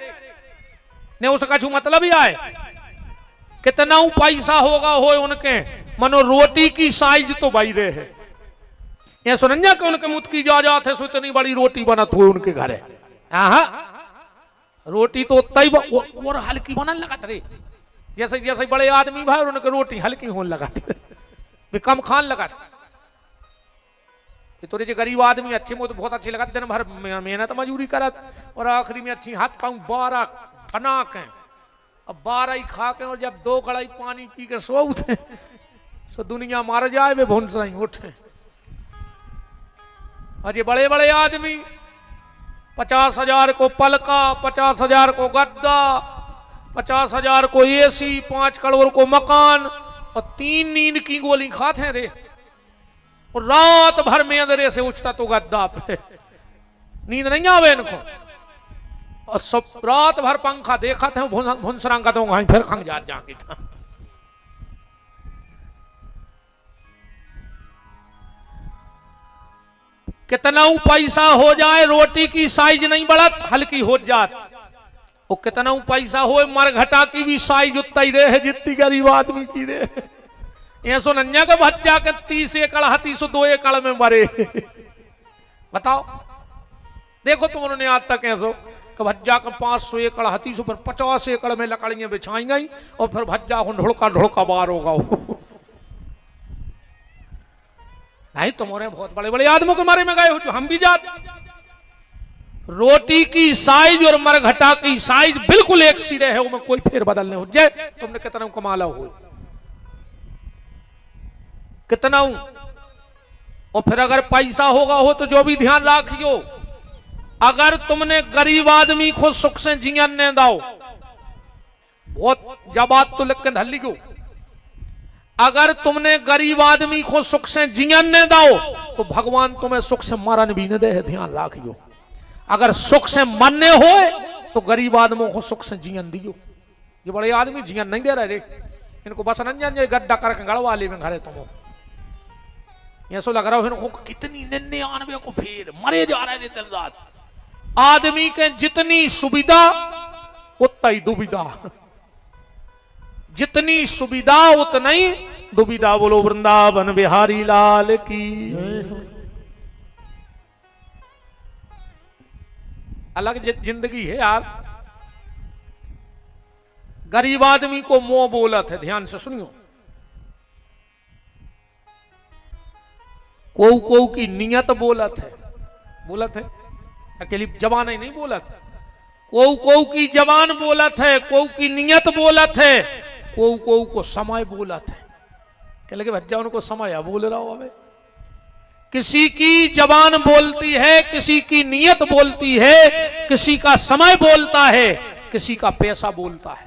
ने उसका छू मतलब ही आए कितना पैसा होगा हो उनके मनो रोटी की साइज तो भाई रहे है ये सुनंजा के उनके मुत की जायदाद है सो इतनी बड़ी रोटी बनत हुई उनके घर है। रोटी तो उतना ही और हल्की बनने लगा रे जैसे जैसे बड़े आदमी भाई उनके रोटी हल्की होने लगा वे कम खान लगा तो जो गरीब आदमी अच्छे मुझे बहुत अच्छी लगा दिन भर मेहनत मजूरी करत और आखिरी में अच्छी हाथ पाऊं 12 बना के अब 12 ही खा के और जब 2 कड़ाई पानी पी के सो उठे सो दुनिया मार जाए वे भून से उठे। और ये बड़े बड़े आदमी 50,000 को पलका 50,000 को गद्दा 50,000 को एसी 5 करोड़ को मकान और 3 नींद की गोली खाते रे और रात भर में अंधेरे से उठता तो गद्दा पे नींद नहीं आवे इनको और सब रात भर पंखा देखा थे भुनसरांग का तो वहीं फिर खंग जाती था। कितना पैसा हो जाए रोटी की साइज नहीं बढ़त हल्की हो जात और कितना पैसा हो मरघटा की भी साइज उतना ही रहे जितनी गरीब आदमी की रहे ये सो नन्या का बच्चा के 30 एकड़ हाथी सो 2 एकड़ में मरे बताओ देखो तुम उन्होंने आज तक ऐसो कि भज्जा का 500 एकड़ हाथी सो पर 50 एकड़ में लकड़ियां बिछाई गई और फिर भज्जा को ढुड़का ढुड़का बार होगा नहीं तुम्हारे बहुत बड़े बड़े आदमियों के मारे में गए हो जो हम भी जाते रोटी की साइज और मरघटा की साइज बिल्कुल एक सी रहे हो कोई फेर बदल नहीं हो जाए तुमने कितना कमाला हो कितना और फिर अगर पैसा होगा हो तो जो भी ध्यान रखियो अगर तुमने गरीब आदमी को सुख से जीवन ने दाओ बहुत जबात तो लिख के धल लिखो अगर तुमने गरीब आदमी को सुख से जीवन ने दाओ तो भगवान तुम्हें सुख से मरण भी न दे ध्यान रखियो अगर सुख से मरने हो तो गरीब आदमियों को सुख से जीवन दियो ये बड़े आदमी जीवन नहीं दे रहे रे इनको बस नंजन गड्ढा करके गड़वा ले में घरे तुम ये सो लग रहा हो इनको कितनी 99 को फिर मरे जा रहे दिन रात आदमी के जितनी सुविधा उतना ही दुविधा जितनी सुविधा उतना ही दुविधा बोलो वृंदावन बिहारी लाल की अलग जिंदगी है यार गरीब आदमी को मोह बोलत है ध्यान से सुनियो को की नियत बोलत है अकेली जबान ही नहीं बोलत को की जबान बोलत है को की नियत बोलत है को समय बोलत है क्या लगे भज्जा उनको समय बोल रहा हो अबे किसी की जबान बोलती है किसी की नियत बोलती है किसी का समय बोलता है किसी का पैसा बोलता है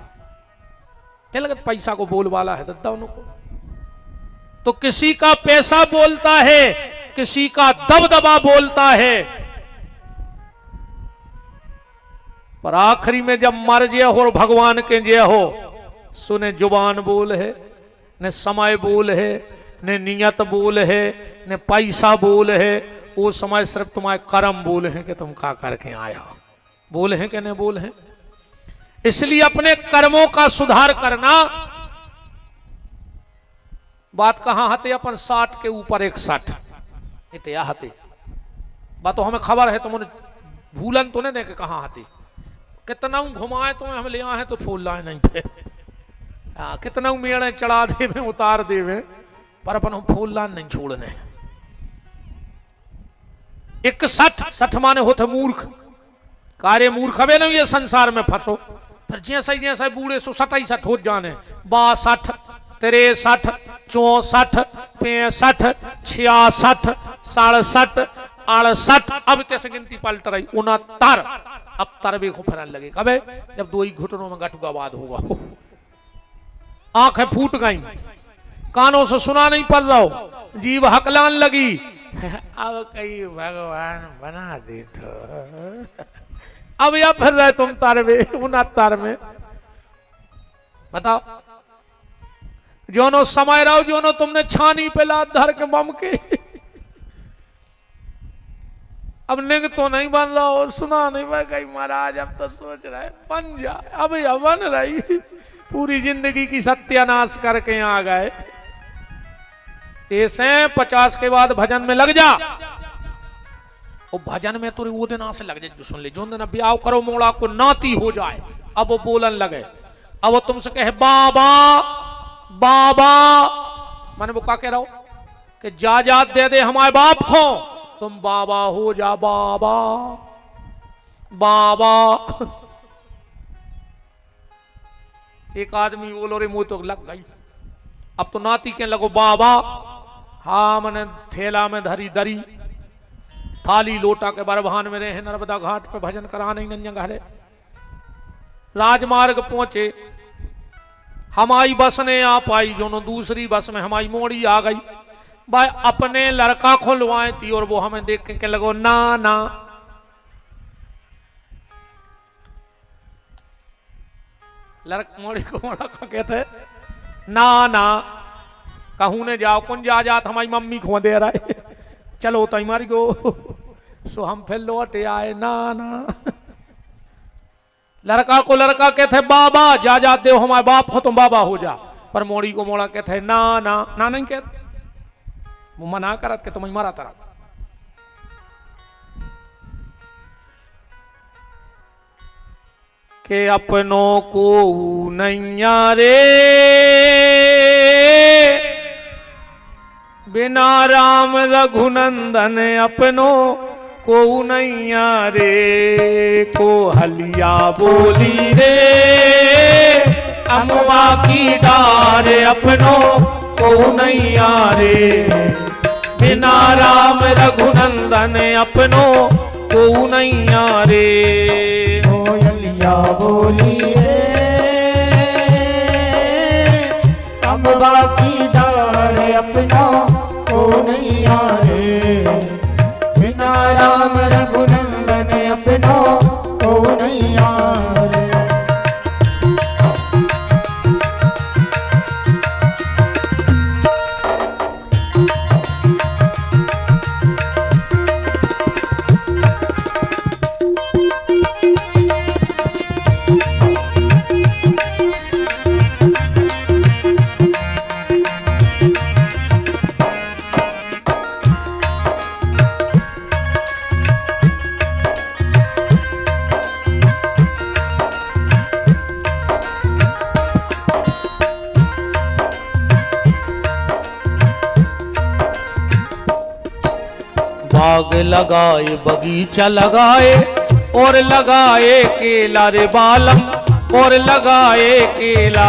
क्या लगे पैसा को बोल वाला है दद्दा उनको तो किसी का पैसा बोलता है किसी का दबदबा बोलता है पर आखिरी में जब मर जय हो और भगवान के जय हो सुने जुबान बोल है न समय बोल है न नियत बोल है न पैसा बोल है वो समय सिर्फ तुम्हारे कर्म बोल है कि तुम का करके आया हो बोल है कि नहीं बोल है इसलिए अपने कर्मों का सुधार करना बात कहां हते अपन 60 के ऊपर 61 इतया हते बात तो हमें खबर है तुमने भूलन तो नहीं देखे कहां हते कितना घुमाए तुम्हें हम ले आए तो फूल लाए नहीं थे कितना मेड़े चढ़ा देवे उतार देवे पर अपन फूल लान नहीं छोड़ने 61 माने होते मूर्ख कार्य मूर्ख हवे नहीं ये संसार में फंसो फिर जैसे बूढ़े सो 67 हो जाने 62 63 64 65 66 67 68 अब कैसे गिनती पलट रही 69 अब तरबे को फरन लगे कबे जब 2 ही घुटनों में गठुआबाद होगा आंखें फूट गई कानों से सुना नहीं पड़ रहा हो जीव हकलान लगी अब कहीं भगवान बना दे तो अब या फिर रहे तुम तरबे 69 में बताओ जोनो समय रहो जोनो तुमने छानी पे लात धर के बम के। अब निग तो नहीं बन रहा और सुना नहीं भाई कहीं महाराज अब तो सोच रहा है बन जाए, अब यह बन रही पूरी जिंदगी की सत्यानाश करके आ गए। ऐसे 50 के बाद भजन में लग जा, और भजन में तो वो दिन से लग जाए जो सुन ले, जो दिन ब्याह करो मोड़ा को नाती हो जाए, अब वो बोलन लगे, अब वो तुमसे कहे बाबा बाबा, मैंने वो क्या कह रहा हो कि जा दे दे हमारे बाप को, तुम बाबा हो जा बाबा बाबा। एक आदमी बोलो रे मुंह तो लग गई, अब तो नाती के लगो बाबा। हाँ मैंने थैला में धरी दरी थाली लोटा के बरभान में रहे नर्मदा घाट पे भजन कराने ही नंजन घरे। राजमार्ग पहुंचे, हमारी बस ने आ पाई, जो दूसरी बस में हमारी मोड़ी आ गई। भाई अपने लड़का खुलवाए थी और वो हमें देख के लगो ना ना, लड़का मोड़ी को मोड़ा का कहते ना ना, कहूँ ने जाओ कौन जा जात हमारी मम्मी खो दे रहा है, चलो तो हमारी को। सो हम फिर लौटे आए ना ना, लड़का को लड़का कहते बाबा जा दे हमारे बाप को तुम बाबा हो जा, पर मोड़ी को मोड़ा कहते ना ना ना नहीं कहते, वो मना करत के तुम मारा तरह। के अपनों को नैया रे बिना राम रघुनंदन, अपनों को नैया रे को हलिया बोली रे अम्बा की डार, अपनों को नैया रे बिना राम रघुनंदन, अपनों को नैया रे। कोयलिया बोली रे अम्बा की डार, अपनों को नैया रे बिना राम रघुनंदन, अपनों को नैया रे। बाग लगाए बगीचा लगाए और लगाए केला रे बालम, और लगाए केला।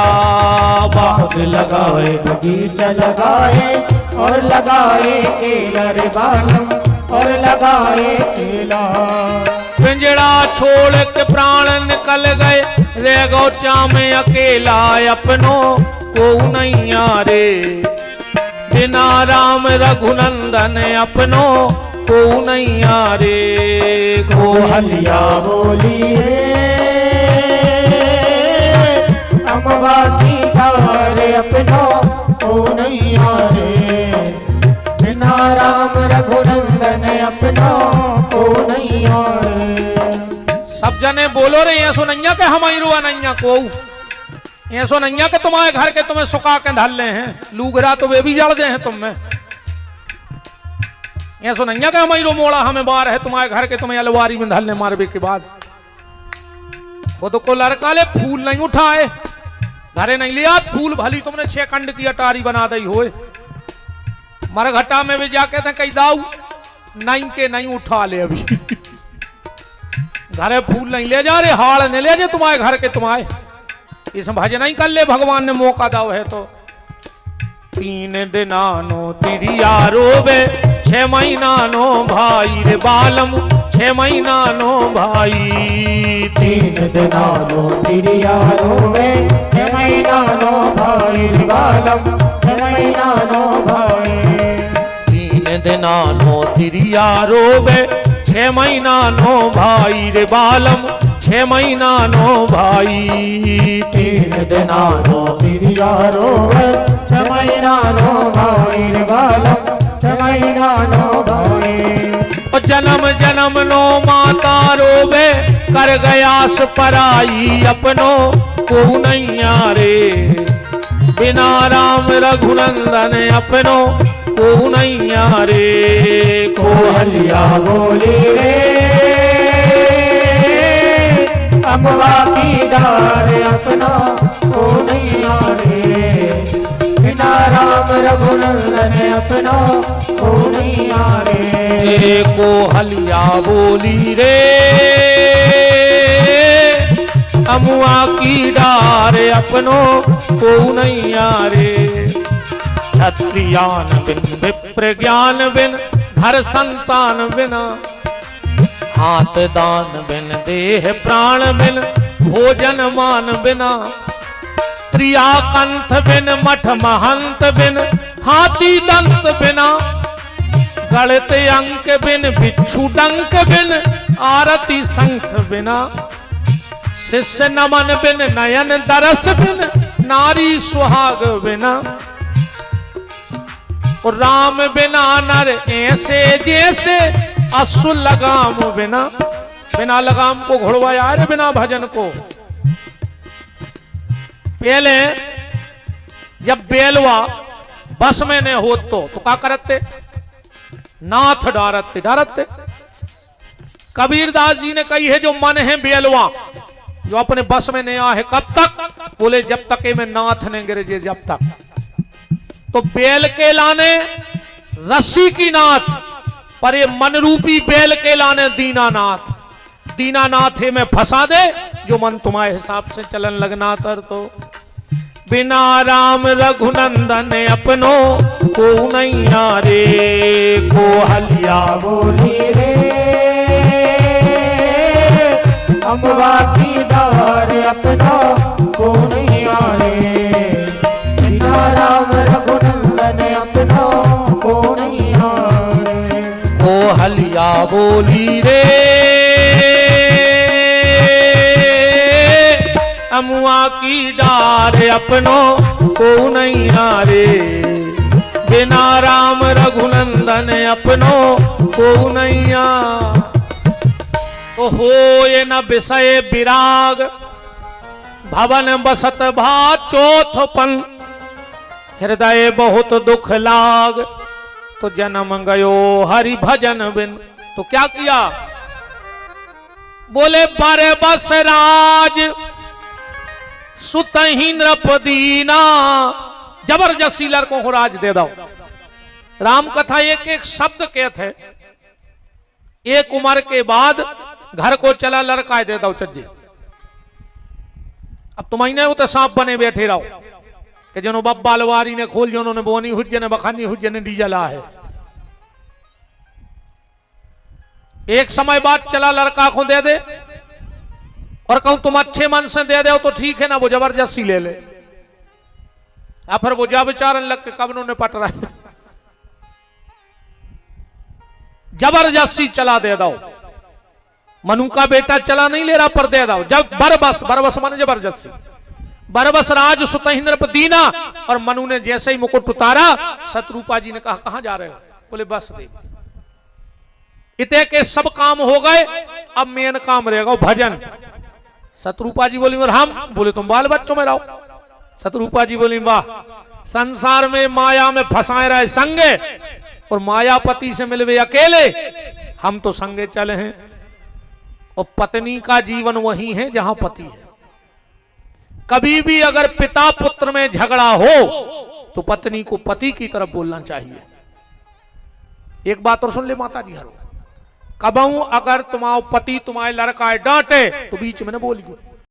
बाग लगाए बगीचा लगाए और लगाए केला रे बालम, और लगाए केला। पिंजड़ा छोड़ के प्राण निकल गए, रह गो चामे अकेला, अपनों को नैया रे बिना राम रघुनंदन, अपनों को नैया रे। कोयलिया बोली रे अम्बा की डार, अपनों को नैया रे बिना राम रघुनंदन, अपनों को नैया रे। सब जने बोलो रे ये सो नैया के हमारी रुआ नैया को, ये सो नैया के तुम्हारे घर के तुम्हें सुखा के धल ले हैं, लूगरा तो वे भी जड़ दे हैं तुम में। ये सो नैया के हमारी रो मोड़ा हमें बार है, तुम्हारे घर के तुम्हें अलवारी में धलने मारबे के बाद। वो तो को लड़का ले फूल नहीं उठाए, घरे नहीं लिया फूल, भली तुमने 6 खंड की अटारी बना दी होए। मरघटा में भी जाके थे कई दाऊ नहीं के नहीं उठा ले, अभी घरे फूल नहीं ले जा रे, हाड़ नहीं ले जा तुम्हारे घर के तुम्हारे, इस भजन नहीं कर ले, भगवान ने मौका दाव है तो। 3 दिनानो तिरिया रोबे 6 महीना नो भाई रे बालम, 6 महीना नो भाई। 3 दिनानो तिरिया रोबे 6 महीना नो भाई रे बालम, 6 महीना नो भाई। 3 दिनानो तिरिया रोबे 6 महीना नो भाई रे बालम, 6 6 महीना नो भाई। 3 दिना नो तिरिया रोवे 6 महीना नो भाई बालम 6 महीना नो भाई। जन्म जन्म नो माता रोवे कर गयास पराई अपनो को नैया रे। बिना राम रघुनंदन अपनो को नैया रे। कोहलिया बोली रे अम्बा की डार अपना को नैया रे। बिना राम रघुनंदन अपना को नैया रे। कोहलिया बोली रे अमुआ की डार अपनो को नैया रे। क्षत्रियान बिन विप्र ज्ञान बिन घर संतान बिना। हाथ दान बिन देह प्राण बिन भोजन मान बिना। त्रिया कंठ बिन मठ महंत बिन हाथी दंत बिना। गणित अंक बिन बिच्छू डंक बिन आरती शंख बिना। शिष्य नमन बिन नयन दरस बिन नारी सुहाग बिना। और राम बिना नर ऐसे जैसे अश्व लगाम बिना। बिना लगाम को घुड़वाया रे बिना भजन को। पहले जब बेलवा बस में ने हो तो क्या करते नाथ डारते डारते। कबीरदास जी ने कही है जो मन है बेलवा जो अपने बस में नहीं आए कब तक। बोले जब तक में नाथ ने गिरजे जब तक। तो बेल के लाने रस्सी की नाथ पर ये मन रूपी बेल के लाने दीनानाथ। दीनानाथ है में फंसा दे जो मन तुम्हारे हिसाब से चलन लगना तर। तो बिना राम रघुनंदन अपनो को नैया रे। कोहलिया बोली रे अम्बा की डार अपना को नैया रे। बिना राम रघुनंदन अपना को नैया रे। कोहलिया बोली रे अमुआ की डार अपनो को नैया रे। बिना राम रघुनंदन अपनो को नैया। तो हो ये न विषय विराग भवन बसत भा चौथपन। हृदय बहुत दुख लाग तो जन्म गयो हरि भजन बिन। तो क्या किया बोले बारे बस राज सुतही नृपदीना। जबरदस्ती लड़कों को राज दे दो। राम कथा एक एक शब्द के थे। एक उम्र के बाद घर को चला लड़का दे दो चज्जे। अब तुम ही तो सांप बने बैठे रहो कि जनो बब्बा लवारी ने खोल जो उन्होंने बोनी हुज्जे ने बखानी हुज्जे ने डीजला है। एक समय बाद चला लड़का को दे दे और कहूं तुम अच्छे मन से दे दो तो ठीक है ना वो जबरदस्ती ले ले। या फिर वो जा विचारन लग के कब ने पट रहा है। जबरदस्ती चला दे दो। मनु का बेटा चला नहीं ले रहा पर दे दो। जब बरबस बरबस माने जबरदस्ती। बरबस राज सुतहि नृपदीना। और मनु ने जैसे ही मुकुट उतारा शत्रुपा जी ने कहा कहां जा रहे हो। बोले बस दे। इतने के सब काम हो गए अब मेन काम रहेगा भजन। शत्रुपा जी बोली और हम बोले तुम बाल बच्चों में रहो। शत्रुपा जी बोली वाह संसार में माया में फंसाए रहे संगे और मायापति से मिलवे अकेले। हम तो संगे चले हैं। और पत्नी का जीवन वही है जहां पति है। कभी भी अगर पिता पुत्र में झगड़ा हो तो पत्नी को पति की तरफ बोलना चाहिए। एक बात और सुन ले माता जी हरो कबहू अगर तुम्हारा पति तुम्हारे लड़का डांटे तो बीच में न बोलिए।